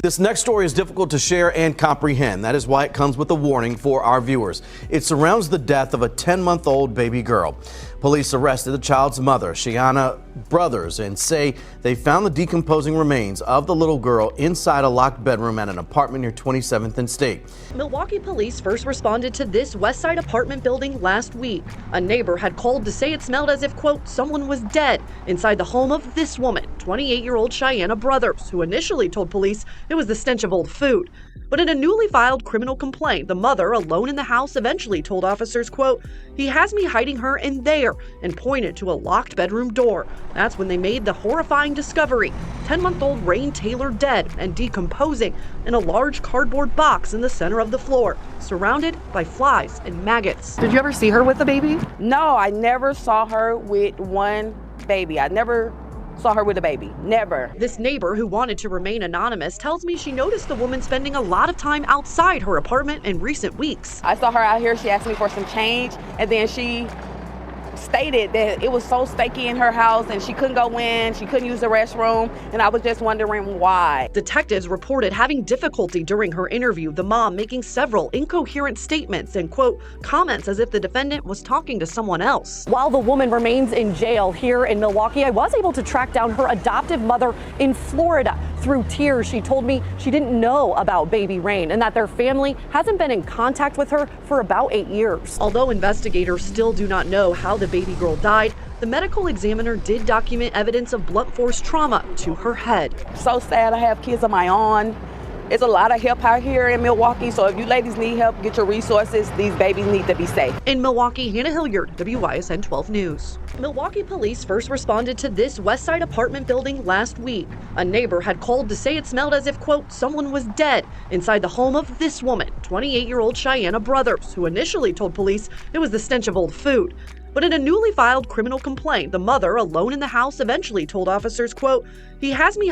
This next story is difficult to share and comprehend. That is why it comes with a warning for our viewers. It surrounds the death of a 10-month-old baby girl. Police arrested the child's mother, Shyanna Brothers, and say they found the decomposing remains of the little girl inside a locked bedroom at an apartment near 27th and State. Milwaukee police first responded to this West Side apartment building last week. A neighbor had called to say it smelled as if, quote, someone was dead inside the home of this woman, 28-year-old Shyanna Brothers, who initially told police it was the stench of old food. But in a newly filed criminal complaint, the mother, alone in the house, eventually told officers, quote, he has me hiding her in there, and pointed to a locked bedroom door. That's when they made the horrifying discovery. 10-month-old Rayne Taylor dead and decomposing in a large cardboard box in the center of the floor, surrounded by flies and maggots. Did you ever see her with the baby? No, I never saw her with one baby. I never saw her with a baby. Never. This neighbor, who wanted to remain anonymous, tells me she noticed the woman spending a lot of time outside her apartment in recent weeks. I saw her out here. She asked me for some change, and then she stated that it was so stinky in her house and she couldn't go in, she couldn't use the restroom, and I was just wondering why. Detectives reported having difficulty during her interview, the mom making several incoherent statements and, quote, comments as if the defendant was talking to someone else. While the woman remains in jail here in Milwaukee, I was able to track down her adoptive mother in Florida. Through tears, she told me she didn't know about baby Rayne and that their family hasn't been in contact with her for about 8 years. Although investigators still do not know how the baby girl died, the medical examiner did document evidence of blunt force trauma to her head. So sad. I have kids of my own. There's a lot of help out here in Milwaukee, so if you ladies need help, get your resources. These babies need to be safe. In Milwaukee, Hannah Hilliard, WYSN 12 News. Milwaukee police first responded to this West Side apartment building last week. A neighbor had called to say it smelled as if, quote, someone was dead inside the home of this woman, 28-year-old Shyanna Brothers, who initially told police it was the stench of old food. But in a newly filed criminal complaint, the mother, alone in the house, eventually told officers, quote, he has me